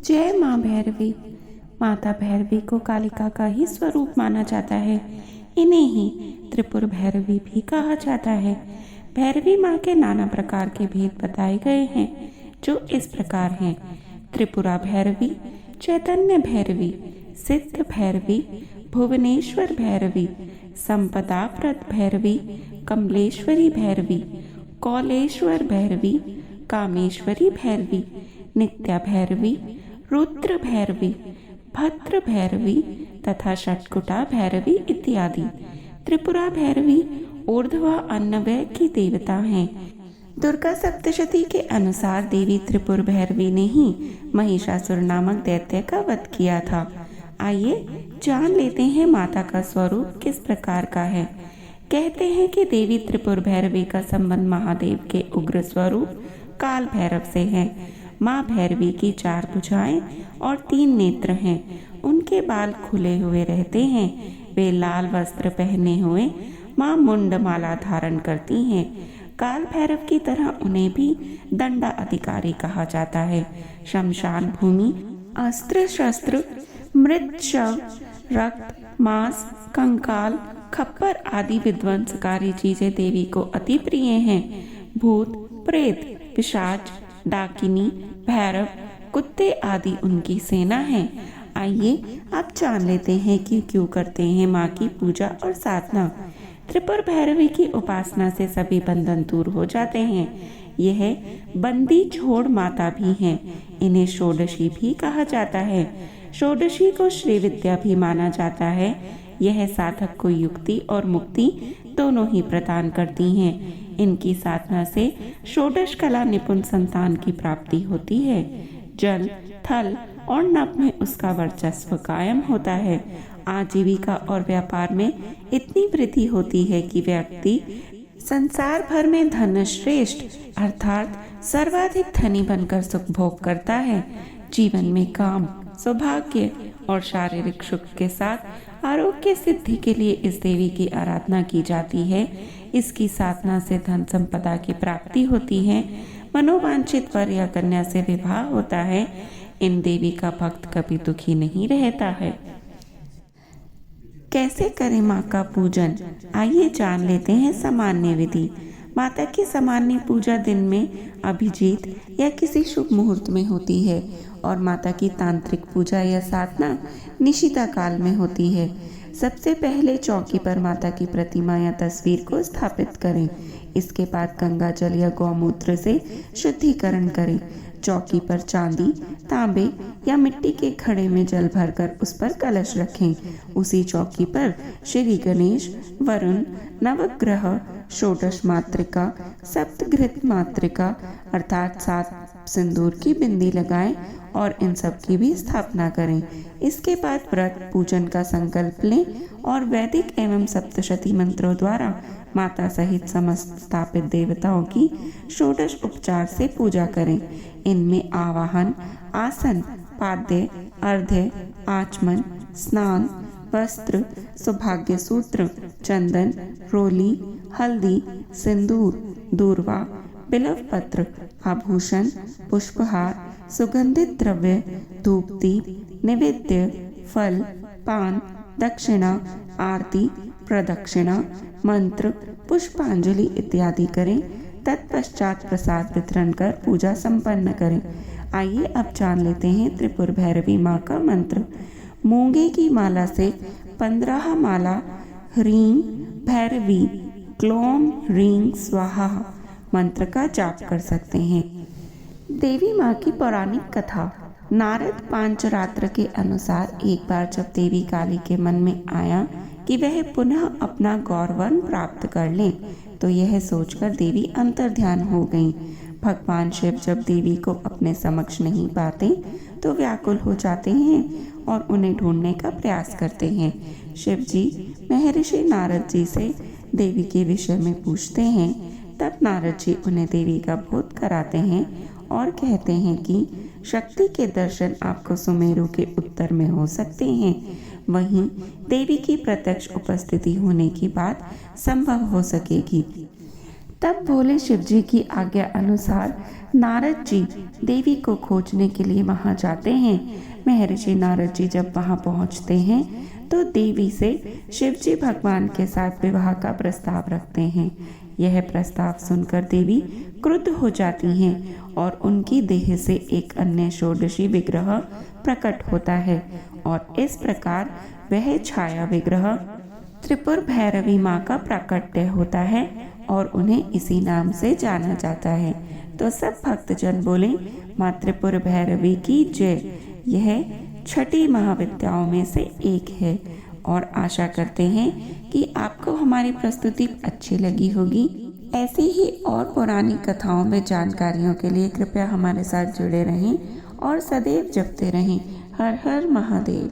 जय माँ भैरवी। माता भैरवी को कालिका का ही स्वरूप माना जाता है। इन्हें ही त्रिपुर भैरवी भी कहा जाता है। भैरवी माँ के नाना प्रकार के भेद बताए गए हैं, जो इस प्रकार हैं: त्रिपुरा भैरवी, चैतन्य भैरवी, सिद्ध भैरवी, भुवनेश्वर भैरवी, संपदाप्रद भैरवी, कमलेश्वरी भैरवी, कौलेश्वर भैरवी, कामेश्वरी भैरवी, नित्या भैरवी, रुद्र भैरवी, भद्र भैरवी तथा षटकुटा भैरवी इत्यादि। त्रिपुरा भैरवी ऊर्ध्व अन्नव्यय की देवता हैं। दुर्गा सप्तशती के अनुसार देवी त्रिपुर भैरवी ने ही महिषासुर नामक दैत्य का वध किया था। आइए जान लेते हैं माता का स्वरूप किस प्रकार का है। कहते हैं कि देवी त्रिपुर भैरवी का संबंध महादेव के उग्र स्वरूप काल भैरव से है। माँ भैरवी की 4 भुजाएं और 3 नेत्र हैं। उनके बाल खुले हुए रहते हैं। वे लाल वस्त्र पहने हुए माँ मुंड माला धारण करती हैं। काल भैरव की तरह उन्हें भी दंडा अधिकारी कहा जाता है। शमशान भूमि, अस्त्र शस्त्र, मृत शव, रक्त, मांस, कंकाल, खप्पर आदि विध्वंसकारी चीजें देवी को अति प्रिय हैं। भूत, प्रेत, पिशाच, डाकिनी, भैरव, कुत्ते आदि उनकी सेना है। आइए अब जान लेते हैं कि क्यों करते हैं माँ की पूजा और साधना। त्रिपुर भैरवी की उपासना से सभी बंधन दूर हो जाते हैं। यह बंदी छोड़ माता भी हैं। इन्हें षोडशी भी कहा जाता है। षोडशी को श्री विद्या भी माना जाता है। यह साधक को युक्ति और मुक्ति दोनों ही प्रदान करती हैं। इनकी साधना से षोडश कला निपुण संतान की प्राप्ति होती है। जल, थल और नभ में उसका वर्चस्व कायम होता है। आजीविका और व्यापार में इतनी वृद्धि होती है कि व्यक्ति संसार भर में धन श्रेष्ठ अर्थात सर्वाधिक धनी बनकर सुख भोग करता है। जीवन में काम, सौभाग्य और शारीरिक सुख के साथ आरोग्य सिद्धि के लिए इस देवी की आराधना की जाती है। इसकी साधना से धन संपदा की प्राप्ति होती है। मनोवांछित वर या कन्या से विवाह होता है। इन देवी का भक्त कभी दुखी नहीं रहता है। कैसे करें माँ का पूजन? आइए जान लेते हैं सामान्य विधि। माता की सामान्य पूजा दिन में अभिजीत या किसी शुभ मुहूर्त में होती है और माता की तांत्रिक पूजा या साधना निशिता काल में होती है। सबसे पहले चौकी पर माता की प्रतिमा या तस्वीर को स्थापित करें। इसके बाद गंगा जल या गौमूत्र से शुद्धिकरण करें। चौकी पर चांदी, तांबे या मिट्टी के घड़े में जल भरकर उस पर कलश रखें। उसी चौकी पर श्री गणेश, वरुण, नवग्रह, षोडश मातृका, सप्तघृत मातृका अर्थात 7 सिंदूर की बिंदी लगाएं और इन सब की भी स्थापना करें। इसके बाद व्रत पूजन का संकल्प लें और वैदिक एवं सप्तशती मंत्रों द्वारा माता सहित समस्त स्थापित देवताओं की षोडश उपचार से पूजा करें। इनमें आवाहन, आसन, पाद्य, अर्घ्य, आचमन, स्नान, वस्त्र, सौभाग्य सूत्र, चंदन, रोली, हल्दी, सिंदूर, दूर्वा, बिल्व पत्र, आभूषण, पुष्पहार, सुगंधित द्रव्य, धूप दीप, नैवेद्य, फल, पान, दक्षिणा, आरती, प्रदक्षिणा, मंत्र, पुष्पांजलि इत्यादि करें। तत्पश्चात प्रसाद वितरण कर पूजा संपन्न करें। आइए अब जान लेते हैं त्रिपुर भैरवी माँ का मंत्र। मूंगे की माला से 15 माला ह्रीं भैरवी क्लोम ह्रीं स्वाहा मंत्र का जाप कर सकते हैं। देवी माँ की पौराणिक कथा। नारद पांचरात्र के अनुसार एक बार जब देवी काली के मन में आया कि वह पुनः अपना गौरवन प्राप्त कर ले, तो यह सोचकर देवी अंतर्ध्यान हो गईं। भगवान शिव जब देवी को अपने समक्ष नहीं पाते तो व्याकुल हो जाते हैं और उन्हें ढूंढने का प्रयास करते हैं। शिव जी महर्षि नारद जी से देवी के विषय में पूछते हैं। तब नारद जी उन्हें देवी का बोध कराते हैं और कहते हैं कि शक्ति के दर्शन आपको सुमेरु के उत्तर में हो सकते हैं। वहीं देवी की प्रत्यक्ष उपस्थिति होने की बात संभव हो सकेगी। तब भोले शिव जी की आज्ञा अनुसार नारद जी देवी को खोजने के लिए वहां जाते हैं। महर्षि नारद जी जब वहां पहुंचते हैं तो देवी से शिवजी भगवान के साथ विवाह का प्रस्ताव रखते हैं। यह प्रस्ताव सुनकर देवी क्रुद्ध हो जाती हैं और उनकी देह से एक अन्य षोडशी विग्रह प्रकट होता है और इस प्रकार वह छाया विग्रह त्रिपुर भैरवी माँ का प्राकट्य होता है और उन्हें इसी नाम से जाना जाता है। तो सब भक्तजन बोले माँ त्रिपुर भैरवी की जय। यह छठी महाविद्याओं में से एक है और आशा करते हैं कि आपको हमारी प्रस्तुति अच्छी लगी होगी। ऐसी ही और पुरानी कथाओं में जानकारियों के लिए कृपया हमारे साथ जुड़े रहें और सदैव जपते रहें। हर हर महादेव।